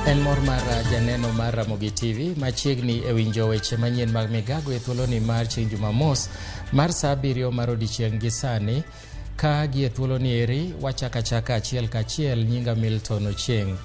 En mor mar janeno mar Ramogi TV machiegni e winjo weche manyien mag Migago e thuoloni mar chieng' Jumamos mar saa 7 mar odiechieng' gi sani. Ka gi e thuoloni eri wachaka achiel kachiel. Nyinga Milton Ochieng'.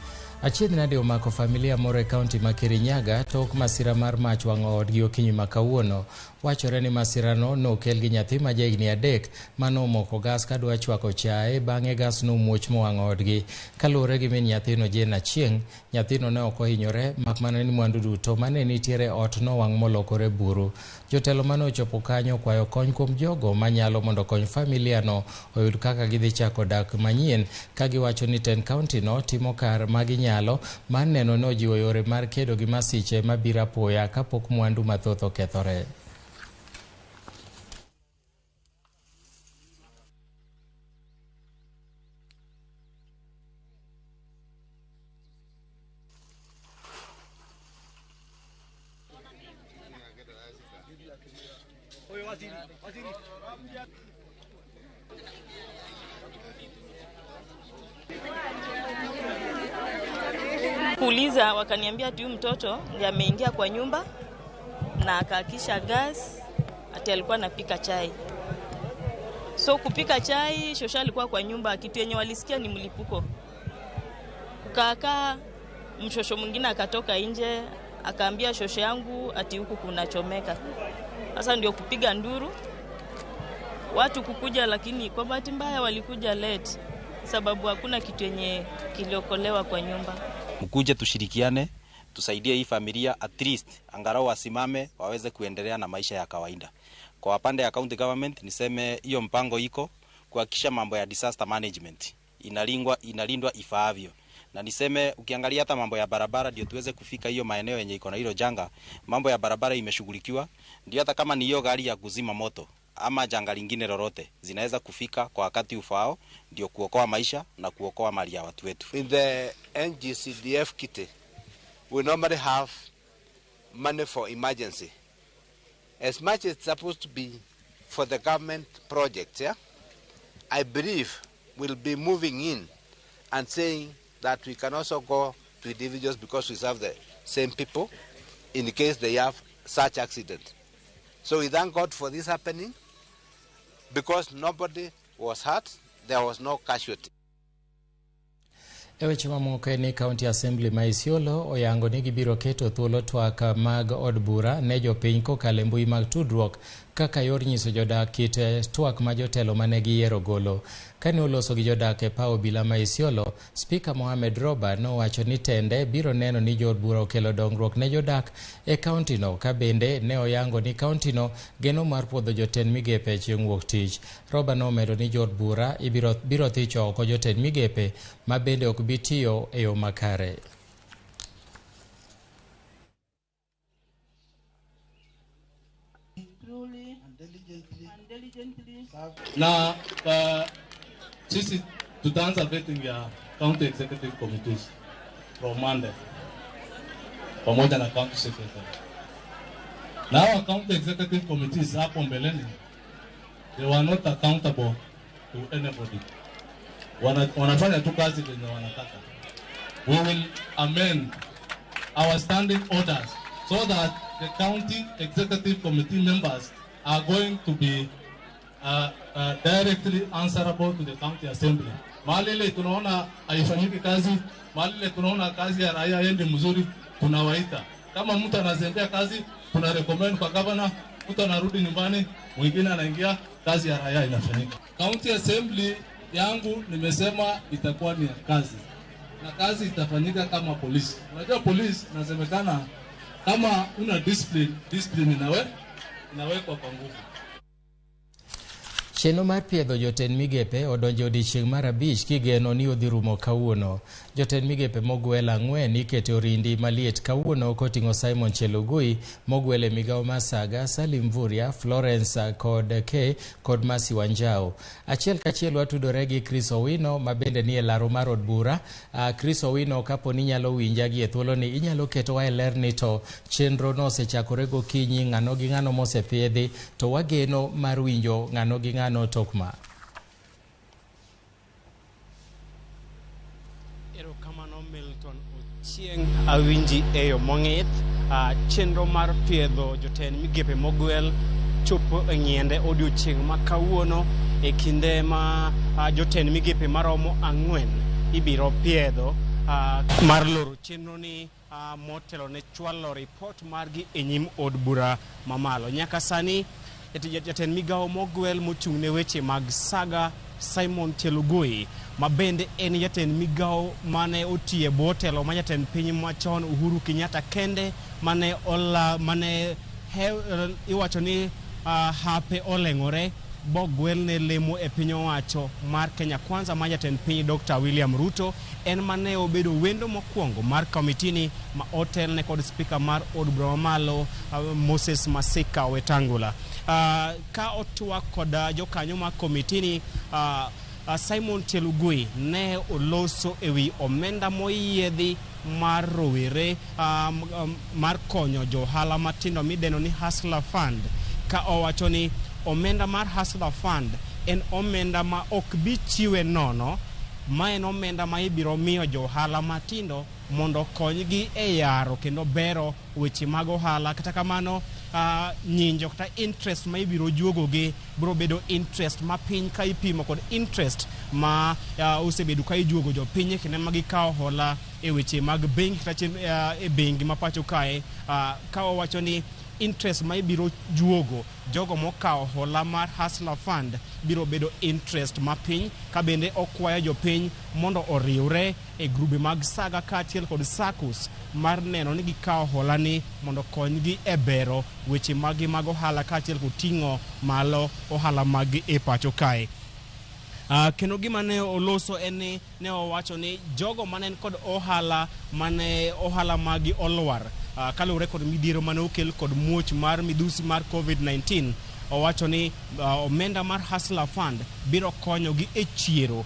Achiedh nade omako familia moro e kaunti ma Kirinyaga tok masira mar mach wang'o odgi okinyi ma kawuono. Wachore ni masirano nokel gi nyathi ma jahigni 3 mano omoko gas kadwa chwako chae, bang'e gas nomuoch mowang'o odgi. Kaluwore gi min nyathino Jane Achieng', nyathino ne ok ohinyore mak mana ni mwandu duto mane nitiere ot nowang' molokore buru. Jotelo mane ochopo kanyo kwayo kony kuom jogo manyalo mondo kony familiano oyud kaka gidhi chako dak manyien, ka giwacho ni ten kaunti no timo kar maginyalo mar neno ni ojiwo yore mar kedo gi masiche mabiro apoya kapok mwandu mathoth okethore. Kuuliza wakaniambia ati huyu mtoto ndiye ameingia kwa nyumba na akakisha gas, ati alikuwa anapika chai. So kupika chai, shosha alikuwa kwa nyumba, kitu yenye walisikia ni mlipuko. Kukaa mshosho mwingine akatoka nje, akaambia shosho yangu ati huku kunachomeka. Sasa ndio kupiga nduru. Watu kukuja, lakini kwa bahati mbaya walikuja late sababu hakuna kitu yenye kiliokolewa kwa nyumba. Mkuje tushirikiane, tusaidie hii familia at least angalau wasimame waweze kuendelea na maisha ya kawaida. Kwa upande ya county government niseme hiyo mpango iko kuhakikisha mambo ya disaster management inalindwa ifaavyo. Na niseme ukiangalia hata mambo ya barabara ndio tuweze kufika hiyo maeneo yenye iko na hilo janga, mambo ya barabara imeshughulikiwa, ndio hata kama ni hiyo gari ya kuzima moto ama janga lingine lolote zinaweza kufika kwa wakati ufao, ndio kuokoa maisha na kuokoa mali ya watu wetu. In the NGCDF kit, we normally have money for emergency. As much as it's supposed to be for the government projects, yeah, I believe we'll be moving in and saying that we can also go to individuals because we serve the same people in case they have such accident. So we thank God for this happening because nobody was hurt, there was no casualty. Weche mamoko ni County Assembly ma Isiolo oyango ni gibiro keto thuolo twak mag od bura ne jopiny kokalo e mbui mag tudruok kaka yor nyiso jodak kit twak ma jotelo mane giyiero golo. Kane oloso gi jodak e paw obila ma Isiolo, Spika Mohamed Roba nowacho ni tende biro neno ni jood bura okelo dongruok ne jodak e kaunti no, ka bende ne oyango ni kaunti no geno mar puodho jotend migepe chieng' wuok tich. Roba nomedo ni jood bura biro thicho oko jotend migepe ma bende ok bi tiyo e yo makare. Na sisi tutaanza vetting ya county executive committees from Monday pamoja na county secretary. Na our county executive committees hapo mbeleni, they were not accountable to anybody. Wanafanya tu kazi venye wanataka. We will amend our standing orders so that the county executive committee members are going to be directly answerable to the county assembly. Mahali ile tunaona haifanyiki kazi, mahali ile tunaona kazi ya raia yende mzuri, tunawaita. Kama mtu anazembea kazi, tuna recommend kwa governor, mtu anarudi nyumbani, mwingine anaingia, kazi ya raia inafanyika. County assembly yangu nimesema itakuwa ni kazi. Na kazi itafanyika kama polisi. Unajua polisi nasemekana kama una discipline inawekwa kwa nguvu. Cheno mar piedho jotend migepe odonjo odiechieng' mar 5 kigeno ni odhi rumo kawuono. Jotend migepe mogwel 4 iketo orindi maliet kawuono koting'o Simon Chelugui mogwel e Migago Masaga, Salim Vuria, Florence kod K kod Masi Wanjao. Achiel kachiel watudore gi Chris Owino mabende ni e laro mar od bura. Chris Owino, kapo ni nyalo winja gi e thuoloni, inyalo keto e ler ni to chenro no osechakore gokinyi, ng'ano gi ng'ano mosepiedhi, to wageno mar winjo ng'ano gi ng'ano tokma. Erokamano Milton Ochieng awinji eyo mong'ith. Chenro mar piedho jotend migepe mogwel chopo ng'iende odiochieng' ma kawuono e kinde ma jotend migepe maromo 4 ibiro piedho mar loro chenro ni motelo ne chwalo ripot margi e nyim od bura mamalo. Nyaka sani jatend migawo mogwel mochung' ne weche mag saga Simon Chelugui mabende en jatend migawo mane otie botelo ma jatend piny machon Uhuru Kenyatta kende mane iwacho ni hape oleng'ore bogwel ne lemo e piny owacho mar Kenya Kwanza ma jatend piny Dr. William Ruto en mane obedo wendo mokwongo mar komitini ma otel ne kod spika mar od bura mamalo Moses Masika Wetangula. Ka otwa kod jokanyo ma komitini Simon Chelugui ne oloso ewi omenda moyiedhi mar rowere mar konyo johala matindo mideno ni Hustler Fund, ka owacho ni omenda mar Hustler Fund en omenda ma ok bi chiwe nono, ma en omenda ma ibiro miyo johala matindo mondo konygi e yaro kendo bero weche mag ohala. Kata kamano nyinjo kata interest ma ibiro juogogi biro bedo interest ma piny ka ipimo kod interest ma osebedo ka ijuogo jopiny kendo ma gikawo hola e weche mag bengi kata e bengi ma pacho kae. Ka owacho ni interest ma ibiro juogo jogo mokawo hola mar Hustler Fund biro bedo interest ma piny, ka bende okwayo jopiny mondo oriwre e grube mag saga kaachiel kod SACCOS mar neno ni gikawo hola ni mondo konygi e bero weche magi mag ohala kaachiel kod ting'o malo ohala mag e pacho kae. Kendo gima ne oloso en ni ne owacho ni jogo mane kod ohala mane ohala magi olwar kalure kod midhiero mane okel kod muoch mar midhusi mar COVID-19, owacho ni omenda mar Hustler Fund biro konyogi e chiero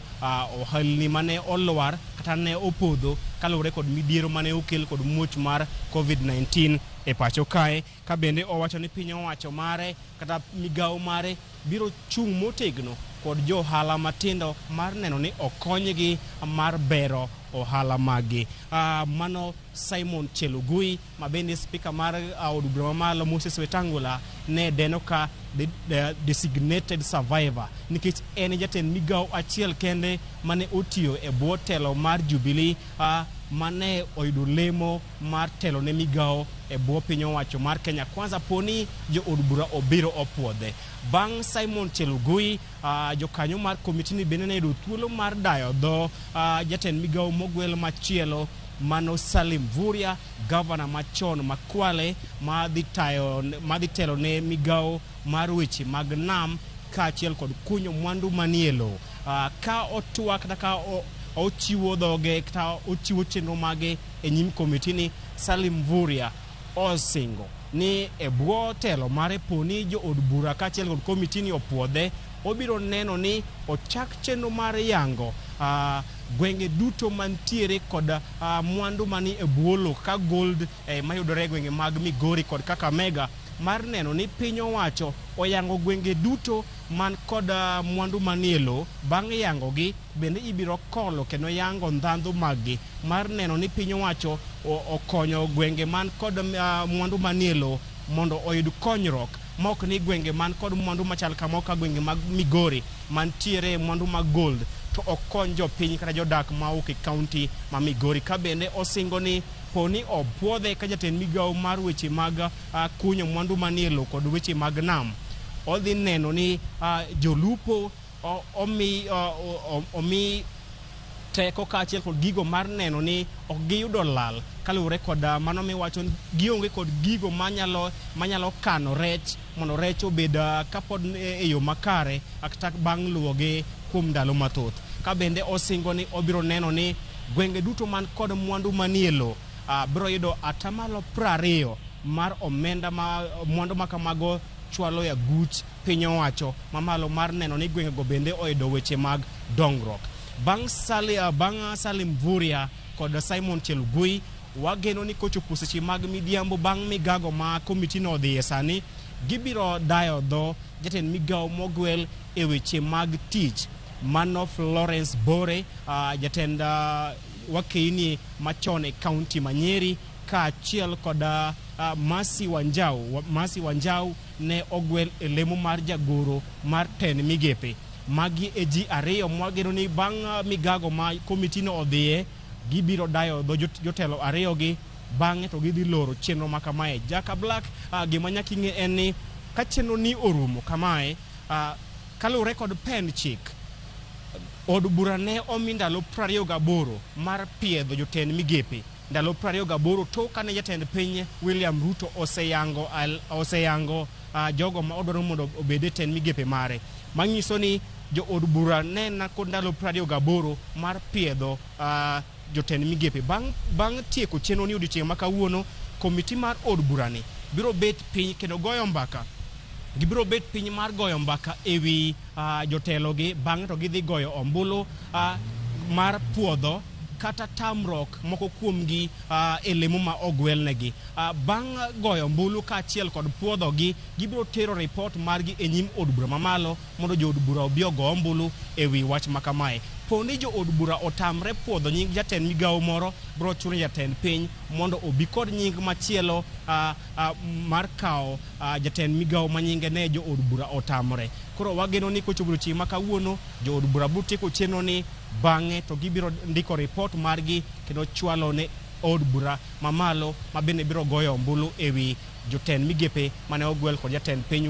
ohalni mane olwar kata ne opodho kalure kod midhiero mane okel kod muoch mar COVID-19 e pacho kae. Ka bende owacho ni piny owacho mare kata migawo mare biro chung' motegno kod johala matindo mar neno ni okonygi mar bero ohala magi. Mano Simon Chelugui mabende spika mar od bura mamalo Moses Wetangula ne deno ka designated survivor, nikech en jatend migawo achiel kende mane otiyo e bwo telo mar Jubilee mane oyudo lemo mar telo ne migawo e bwo piny owacho mar Kenya Kwanza poni jo od bura obiro opuodhe. Bang' Simon Chelugui, jokanyo mar komitini bende ne yudo thuolo mar dayo dho jatend migawo mogwel machielo mano Salim Vuria, gavana machon Makwale madhi telo ne migawo mar weche mag nam kaachiel kod kunyo mwandu manielo. Ka otwa kata ka ochiwo dhoge kata ochiwo chenro mage e nyim komitini, Salim Vuria osingo ni e bwo telo mare poni jo od bura kaachiel kod komitini opuodhe, obiro neno ni ochak chenro mar yango gwenge duto mantiere kod mwandu mani e bwo lo ka gold mayudore gwenge mag Migori kod Kakamega, mar neno ni piny owacho oyango gwenge duto man kod mwandu manielo. Bang' yangogi bende ibiro kolo kendo yango ndhandhu maggi mar neno ni piny owacho okonyo gwenge man kod mwandu manielo mondo oyud konyruok, mok ni gwenge man kod mwandu machal kama ka gwenge mag Migori mantiere mwandu mag gold to okony jopiny kata jodak mawuok e kaunti ma Migori. Ka bende osingo ni poni opuodhe ka jatend migawo mar weche mag kunyo mwandu manielo kod weche mag nam, odhi neno ni jolupo omi teko kaachiel kod gigo mar neno ni ok giyudo lal kalure kod mano miwacho gionge kod gigo manyalo kano rech mondo rech obed kapod e yo makare kata bang' luwogi kuom ndalo mathoth. Ka bende osingo ni obiro neno ni gwenge duto man kod mwandu manielo biro yudo atamalo 20 mar omenda mwandu makamago chwalo ya guch piny owacho mamalo mar neno ni gwengego bende oyudo weche mag dongruok. Bang' Salim Vuria kod Simon Chelugui, wageno ni kochopo seche mag midhiambo bang' migago ma komitino odhiye sani, gibiro dayo dho jatend migawo mogwel e weche mag tich mano Florence Bore, jatend wakeini machon e county Manyeri ka achiel koda Masi Wanjau ne ogwel e lemo mar jagoro mar 10 migepe. Magi e ji ariyo mwageno ni bang' migago ma komitino odhiye gibiro dayo dho jotelo ariyo gi bang'e to gidhi loro chenro ma kamae. Jaka Black, gima nyaka ing'e en ni ka chenro ni orumo kamae, kalure kod pen chik, od bura ne omi ndalo 28 mar piedho jotend migepe. Ndalo 28 to kane jatend piny William Ruto oseyango jogo ma odwaro mondo obede 10 migepe mare. Manyiso ni jo od bura ne na kod ndalo 28 mar piedho jotend migepe. Bang' tieko chenro ni odiochieng' ma kawuono, komiti mar od bura ni biro bet piny kendo goyo mbaka. Gibiro bet piny mar goyo mbaka ewi jotelo gi, bang'e to gidhi goyo ombulu mar puodho kata tamrok moko kuomgi e lemo ma ogwelnegi. Bang' goyo ombulu ka achiel kod puodho gi, gibiro tero report margi e nyim od bura mamalo mondo jo od bura obi ogo ombulu ewi wach makamae. Poni jo od bura otamre puodho nying jatend migawo moro, biro chuno jatend piny mondo obi kod nying machielo mar kawo jatend migawo manyinge ne jo od bura otamre. Koro wageno ni kochopo chieng' ma kawuono jo od bura biro tieko chenro ni, bang'e to gibiro ndiko report margi kendo chwalo ne od bura mamalo ma bende biro goyo ombulu ewi jotend migepe mane ogwel kod jatend piny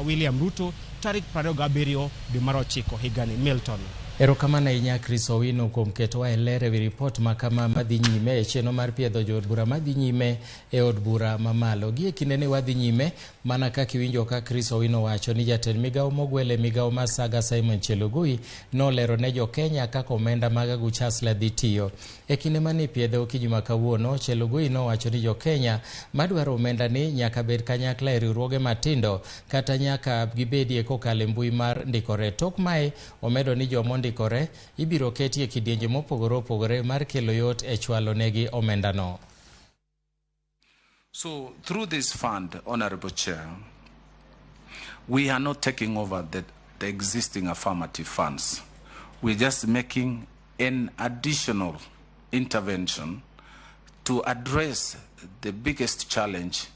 William Ruto tarik 27 dwe mar 9 higani. Milton. Erokamano ahinya Chris Owino kuom ketowa e ler ewi ripot makama madhi nyime e chenro mar piedho jo od bura madhi nyime e od bura mamalo. Gi e kinde ne wadhi nyime mana kaka iwinjo ka Chris Owino wacho ni jatend migawo mogwel e migawo mar Saga Simon Chelugui nolero ne jo Kenya kaka omenda mag Aguchasla dhi tiyo. E kinde mane piedhe okinyi ma kawuono, Chelugui nowacho ni jo Kenya madwaro omenda ni nyaka bed kanyakla e riwruoge matindo kata nyaka gibedie kokalo e mbui mar ndikore. Tok mae omedo ni jomo ndikore ibiro keti e kidienje mopogore opogore mar kelo yot e chwalo negi omenda no. So through this fund, Honorable Chair, we are not taking over the existing affirmative funds. We're just making an additional intervention to address the biggest challenge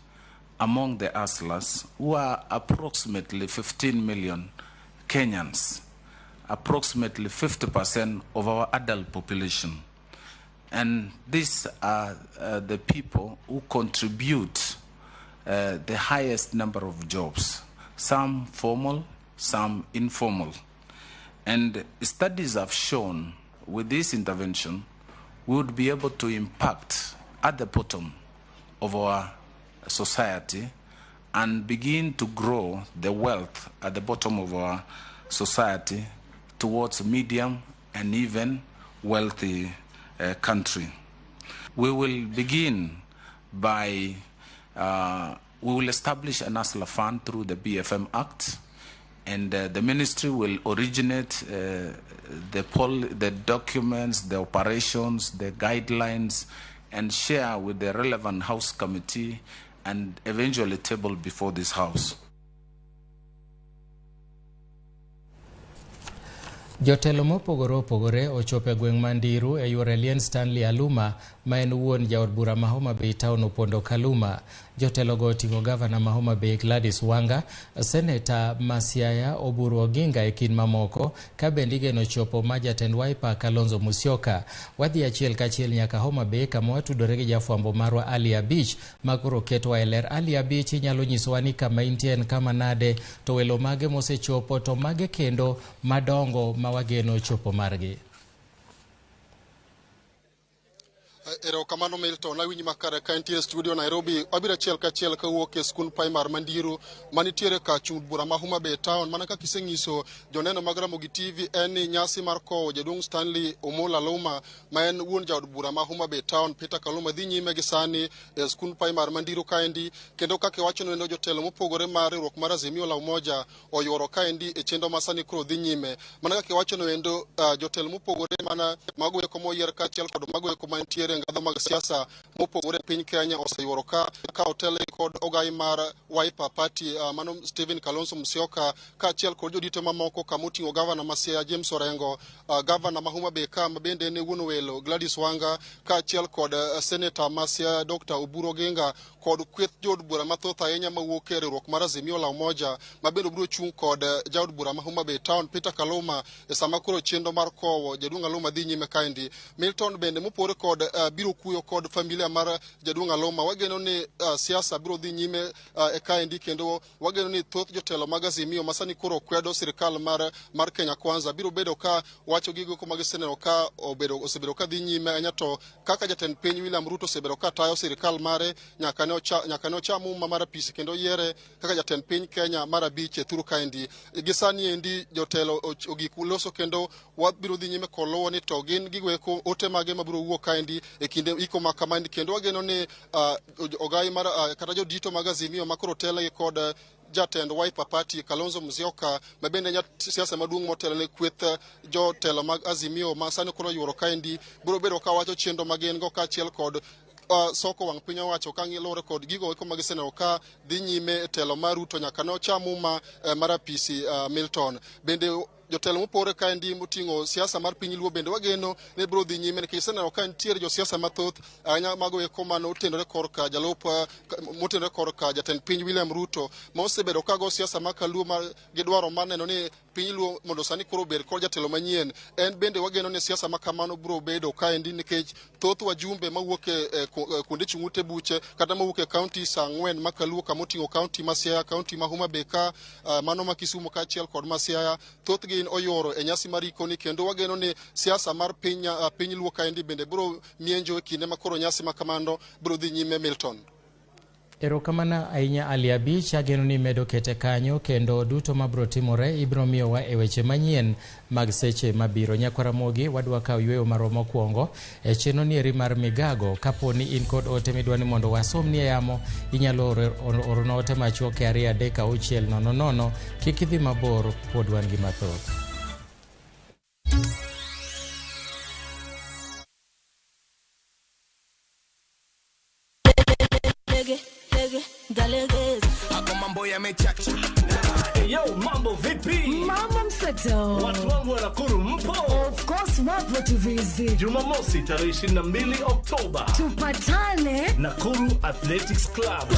among the hustlers, who are approximately 15 million Kenyans, approximately 50% of our adult population. And these are the people who contribute the highest number of jobs, some formal, some informal. And studies have shown with this intervention, we would be able to impact at the bottom of our society and begin to grow the wealth at the bottom of our society towards medium and even wealthy country. We will begin by, we will establish an hustler fund through the BFM Act, and the ministry will originate the documents, the operations, the guidelines, and share with the relevant House committee and eventually table before this House. Jotelo mopogore opogore ochopo e gweng' Mandiru e yore Lien Stanley Aluma ma en wuon jaod bura ma Homa Bay Town Opondo Kaluma. Jotelo go oting'o gavana ma Homa Bay Gladys Wanga, seneta Masiaya Oburu Oginga e kin mamoko, ka bende igeno chopo ma jatend Wiper Kalonzo Musyoka. Wadhi achiel kachiel nyaka Homa Bay kama watudore gi jafwambo marwa Ali Abich ma koro ketwa e ler. Ali Abich, inyalo nyisowa ni kama intie en kama nade, to welo mage mosechopo, to mage kendo madongo ma wageno chopo margi? Erokamano Milton, awinji makare ka entie studio Nairobi. Wabiro achiel kachiel kawuok e skul primar Mandiru manitiere ka chung bura ma Homa Bay Town. Mana kaka isenyiso joneno mag Ramogi TV en ni nyasi mar kowo jaduong' Stanley Omola Luma ma en wuon jaod bura ma Homa Bay Town Peter Kaluma dhi nyime gi sani e skul primar Mandiru kaendi, kendo kaka iwacho no jotelo mopogore mar riwruok mar Azimio la Umoja oyuoro kaendi e chenro ma sani koro dhi nyime. Mana kaka iwacho no jotelo mopogore mana mago eko moyier kaachiel kod mago eko mantiere mantiere ngadho mag siasa mopogore piny Kenya oseyuoro ka otele kod ogai mar Wiper Party mano Stephen Kalonzo Musyoka ka achiel kod jodito mamoko kamoting'o gavana ma Siaya James Orengo, gavana ma Homa Bay ka mabende ne wuon welo Gladys Wanga ka achiel kod senator ma Siaya Dr. Oburu Oginga kod kweth jod bura mathoth ahinya mawuok e riwruok mar Azimio la Umoja mabende biro chung' kod jaod bura ma Homa Bay Town Peter Kaluma e sama koro chenro mar kowo jaduong' Aluma dhi nyime kaendi. Milton bende mopore kod biro kuyo kod familia mar jaduong' Aluma wageno ni siasa biro dhi nyime e kaendi kendo wageno ni thoth jotelo mag Azimio masani koro kwedo sirikal mar Kenya Kwanza biro bedo ka wacho gigo ko magiseneno ka osebedo ka dhi nyime anyato kaka jatend piny William Ruto osebedo ka tayo sirikal mare nyaka ne ocham umma mar apisi kendo yiere kaka jatend piny Kenya mar abich e thuru kaendi. Gisani endi jotelo ogik loso kendo wabiro dhi nyime koluwo ni to gin gigweko ote mage mabiro wuok kaendi e kinde iko makamani kendo wageno ni ogai mar kata jodito mag Azimio makoro tele kod jatend Wiper Party Kalonzo Musyoka mabende siasa maduong' motelo ne kweth jotelo mag Azimio masani koro yuoro kaendi biro bedo ka wacho chenro magen go kaachiel kod soko wang' piny owacho ka ng'ilore kod gigo eko magiseneno ka dhi nyime telo mar Ruto nyaka ne ocham umma mar apisi Milton. Bende jotelo mopore kaendi moting'o siasa mar piny luo bende wageno ne biro dhi nyime nikech seneno ka nitiere josiasa mathoth ahinya mago eko mane otenore korka motenore korka jatend piny William Ruto ma osebedo kago siasa ma kaluo ma gidwaro maneno ni piny luo mondo sani koro bed kod jatelo manyien. En bende wageno ni siasa ma kamano biro bedo kaendi nikech thoth wajumbe mawuok e kuonde chung' ute buche kata mawuok e counties 4 ma kaluo kamoting'o county ma Siaya, county ma Homa Bay ka mano ma Kisumu kaachiel kod ma Siaya thoth gin oyoro e nyasi mar ikoni kendo wageno ni siasa mar piny luo kaendi bende biro mienjo e kinde ma koro nyasi ma kamano biro dhi nyime. Milton. Erokamano ahinya Ali Abich, ageno ni medo kete kanyo kendo duto mabiro timore ibiro miyowa e weche manyien mag seche mabiro. Nyakwa Ramogi wadwa kawo yweyo marwa mokwongo e chenro ni eri mar Migago. Kapo ni in kod ote midwa ni mondo wasomni e yamo inyalo orona ote machuok e 23600. Kik idhi mabor, pod wan gi mathoth. Yo, mambo vipi? Mambo mseto. Watu wangu wa Nakuru mpo? Of course wapo tuvizi. Jumamosi tarehe 22 Oktoba. Tupatane Nakuru Athletics Club.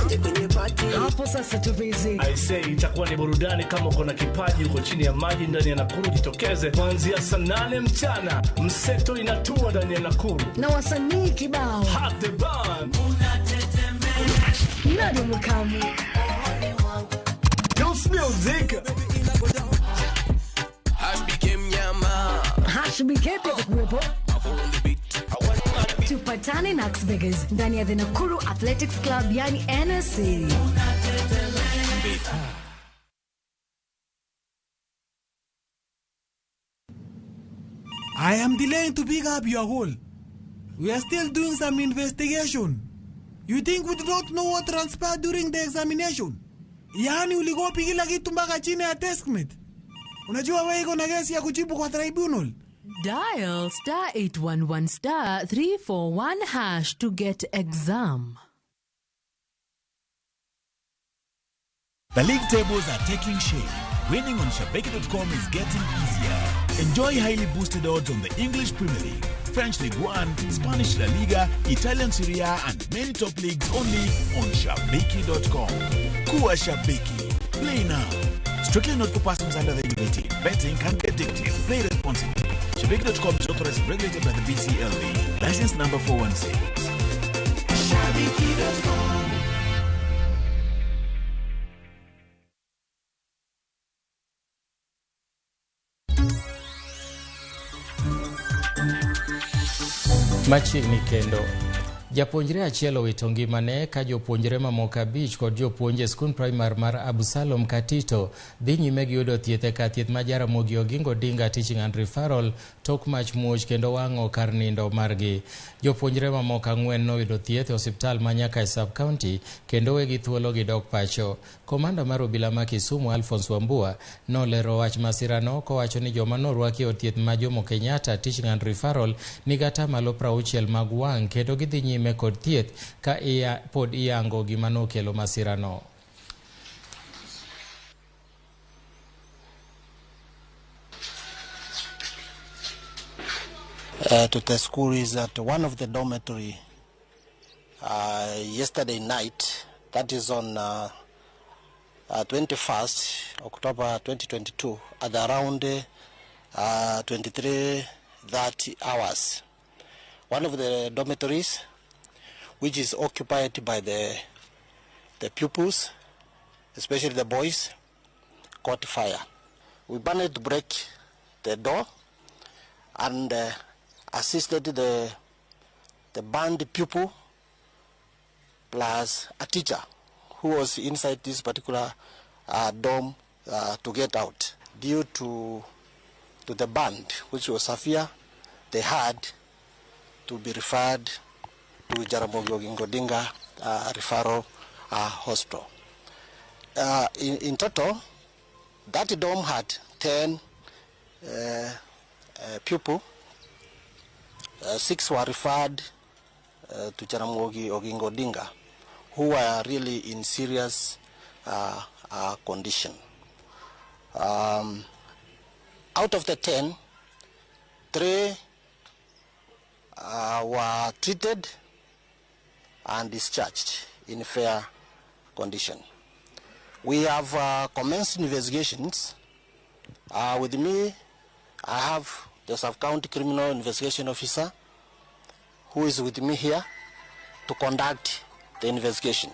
hapo sasa tuvizi. I say itakuwa ni burudani kama uko na kipaji uko chini ya maji ndani ya Nakuru, jitokeze kuanzia saa 8 mchana. Mseto inatua ndani ya Nakuru. Na wasanii kibao. Have the band. Nani mkamu. Dance music. Hash bikepe kuwepo. Tupatane Nax Vegas ndani ya the Nakuru Athletics Club yani NSC. I am delaying to pick up your call. We are still doing some investigation. You think we do not know what transpired during the examination? Yani ulikopi kila kitu mpaka chini ya testament. Unajua wewe iko na kesi ya kujibu kwa tribunal. Dial *811*341# to get exam. The league tables are taking shape. Winning on Shabeki.com is getting easier. Enjoy highly boosted odds on the English Premier League, French Ligue 1, Spanish La Liga, Italian Serie A, and many top leagues only on Shabeki.com. Kuwa Shabeki. Play now. Strictly not for persons under the age of 18. Betting can be addictive. Play responsibly. Shabeki.com is authorized and regulated by the BCLB. License number 416. Shabeki.com. Machiegni kendo Japuonjre achiel owito ngimane ka jopuonjre mamoko 5 kod jopuonje skul primar mar Abusalom Katito dhi nyime gi yudo thieth ka thieth ma Jaramogi Oginga Odinga Teaching and Referral tok mach muoch kendo wang'o kar nindo margi. Jopuonjre mamoko 4 noyudo thieth e osiptal ma Nyaka Sub County kendo wegi thuolo gi dok pacho. Komanda mar obila ma Kisumu Alphonse Wambua nolero wach masirano kowacho ni joma norwaki od thieth ma Jomo Kenyatta Teaching and Referral ni gata malo 60 mag wang' kendo gidhi nyime kod thieth ka pod iyango gima nokelo masirano. To the school is that one of the dormitory yesterday night, that is on 21st October 2022 at around 23:30 hours. One of the dormitories, which is occupied by the pupils, especially the boys, caught fire. We managed to break the door and assisted the banned pupil plus a teacher who was inside this particular dorm to get out. Due to the band, which was severe, they had to be referred to Jaramogi Oginga Odinga Referral Hospital. In total, that dorm had 10 pupils. 6 were referred to Jaramogi Oginga Odinga, who were really in serious condition. Out of the 10, 3 were treated and discharged in fair condition. We have commenced investigations. With me, I have the Sub-County Criminal Investigation Officer who is with me here to conduct the investigation.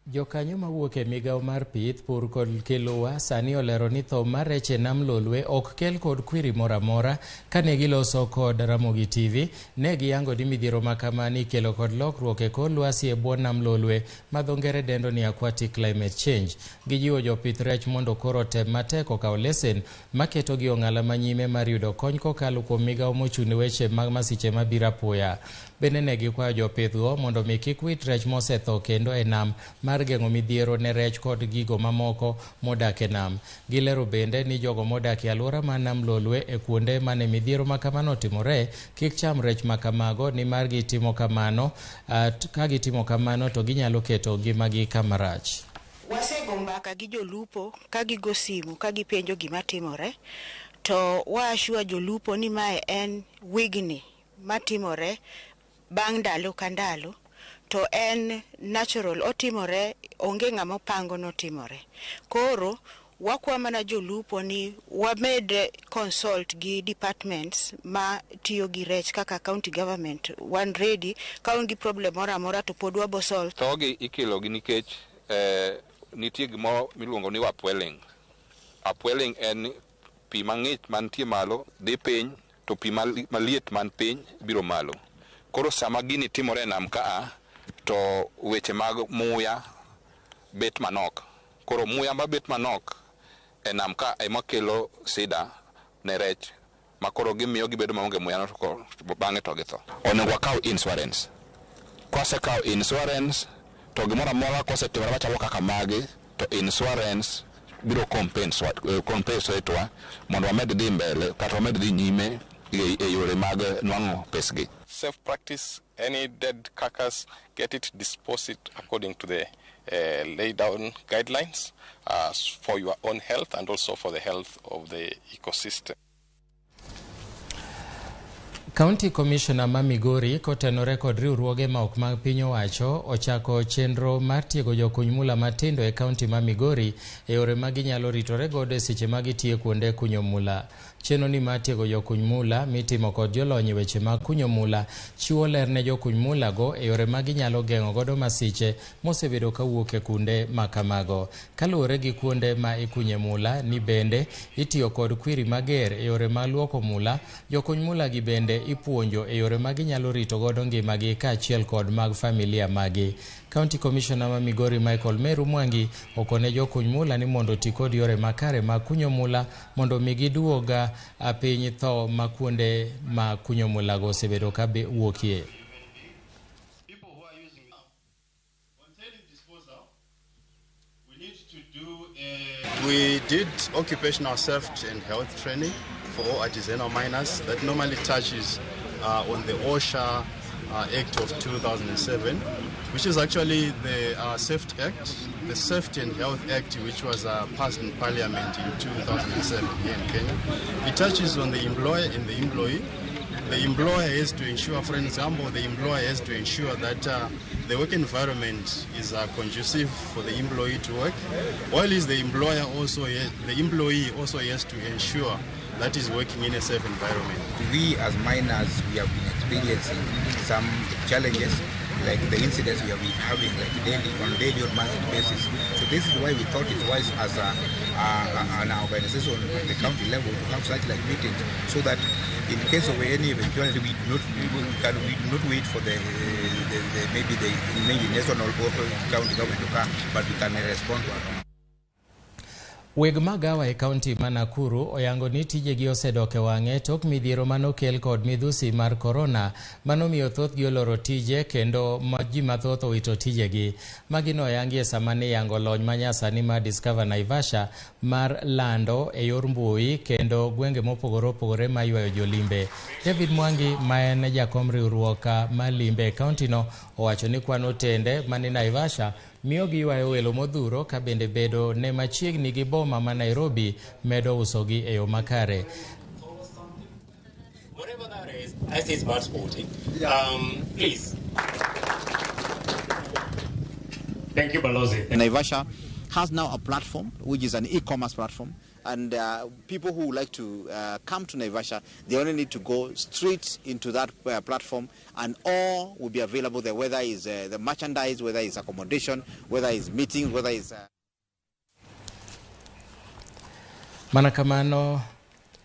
Jokanyo mawuok e migao mar pith, pur kod kelowa sani olero ni tho mar rech e nam Lolwe ok kel kod kwiri moramora kane giloso kod Ramogi TV. Ne giyango ni midhiero makamani kelo kod lokruok e kor lwasi e bwo nam Lolwe ma dho ngere dendo ni aquatic climate change. Gijiwo jopith rech mondo koro tem matek okaw lesen maketo gi ong'ala manyime mar yudo kony kokalo kuom migao mochune weche mag masiche mabiro apoya. Bende ne gikwayo jopithgo mondo mi kik wit rech mosetho kendo e nam mar geng'o midhiero ne rech kod gigo mamoko modak e nam. Gilero bende ni jogo modak e alwora mar nam Lolwe e kuonde mane midhiero makamano timore kik cham rech makamago ni mar gitimo kamano, ka gitimo kamano to ginyalo keto ngimagi kama rach. Wasego mbaka gi jolupo ka gigo simu ka gipenjo gima timore, to waashua jolupo ni mae en wigni matimore bang' ndalo ka ndalo, to en natural, otimore, onge ng'ama pango notimore. Koro wakwa mana jolupo ni wamed consult gi departments ma tiyo gi rech kaka county government, one ready ka onge problem mora to pod wabo solve. Thogi ikelo gi nikech nitie gimo miluongo ni upwelling. Upwelling en pi mang'ich mantie malo dhi piny to pi maliet man piny biro malo. Koro sama gini timore nam kaa to weche mag muya bet manok. Koro muya ma bet manok e nam ka ema kelo sida ne rech, ma koro gimiyo gibedo maonge muya no to bang'e to githo. Onego wakaw insurance. Kwasekaw insurance to gimoro amora kosetimore machalo kaka magi to insurance biro compensate mondo wamed dhi mbele kata wamed dhi nyime e yore mag nwang'o pesgi. Safe practice, any dead carcass, get it, dispose it according to the laid down guidelines for your own health and also for the health of the ecosystem. County Commissioner ma Migori kotenore kod riwruoge ma ok mag piny owacho ochako chenro mar tiego jokuny mula matindo e kaunti ma Migori e yore ma ginyalo ritore godo e seche ma gitiyo kuonde kunyo mula. Chenro ni mar tiego jokuny mula mitimo kod jolony weche mag kunyo mula chiwo ler ne jokuny mula go e yore ma ginyalo geng'o godo masiche mosebedo kawuok e kunde makamago. Kaluwore gi kuonde ma ikunye mula ni bende itiyo kod kwiri mager e yore mag luoko mula, jokuny mula gi bende ipuonjo e yore magi nyalo rito godo ngimagi kaachiel kod mag familia magi. County Commissioner ma Migori Michael Meru Mwangi okone jokuny mula ni mondo ti kod yore makare mag kunyo mula mondo migi duoga piny tho ma kuonde ma kunyo mula go osebedo ka wuokie. We did occupational safety and health training for all artisanal miners that normally touches on the OSHA Act of 2007, which is actually the Safety Act, the Safety and Health Act, which was passed in Parliament in 2007 here in Kenya. It touches on the employer and the employee. The employer has to ensure, for example, the employer has to ensure that the work environment is conducive for the employee to work, while is the employer also, the employee also has to ensure that is working in a safe environment. We as miners, we have been experiencing some challenges, like the incidents we have been having like on a daily or monthly basis. So this is why we thought it wise as an organization on the county level to have such like meetings, so that in case of any eventuality, we do not wait for maybe the national or county government to come, but we can respond to it. Weg magawa e kaunti ma Nakuru oyango ni tijegi osedoke wang'e tok midhiero manokel kod midhusi mar korona manomiyo thothgi oloro tije kendo ji mathoth owito tijegi. Magino oyangi e sama ne yango lony manyasani mar Discover Naivasha mar lando e yor mbui kendo gwenge mopogore opogore ma ywayo jolimbe. David Mwangi ma en jakom riwruok mar limbe e kauntino owacho ni kwan otende mani Naivasha miyo giywayo welo modhuro ka bende bedo ne machiegni gi boma ma Nairobi medo usogi e yo makare. Whatever that is, as is about sporting, please. Thank you, Balozi. Naivasha has now a platform, which is an e-commerce platform, and people who would like to come to Naivasha, they only need to go straight into that platform, and all will be available there, whether it's the merchandise, whether it's accommodation, whether it's meetings, whether it's...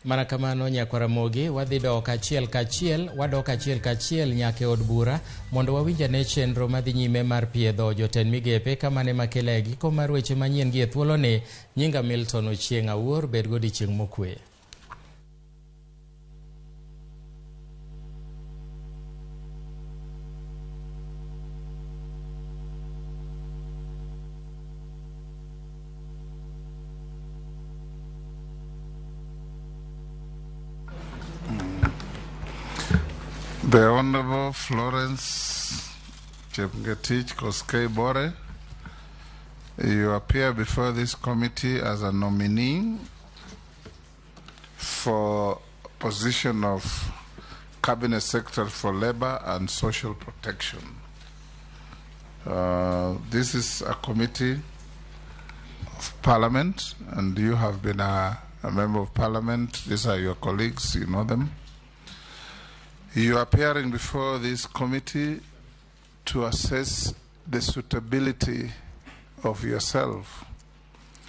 Manakamano nyakwa Ramogi wadhi dok achiel kachiel nyake od bura mondo wawinja ne chenro madhi nyime mar piedho jotend migepe kamane makela e giko mar weche manyien gi e thuoloni. Nyinga Milton Ochieng' Awuor, bed godiechieng' mokwe. The Honorable Florence Chepngetich Koskei Bore, you appear before this committee as a nominee for position of Cabinet Secretary for Labor and Social Protection. This is a committee of Parliament, and you have been a member of Parliament. These are your colleagues, you know them. You are appearing before this committee to assess the suitability of yourself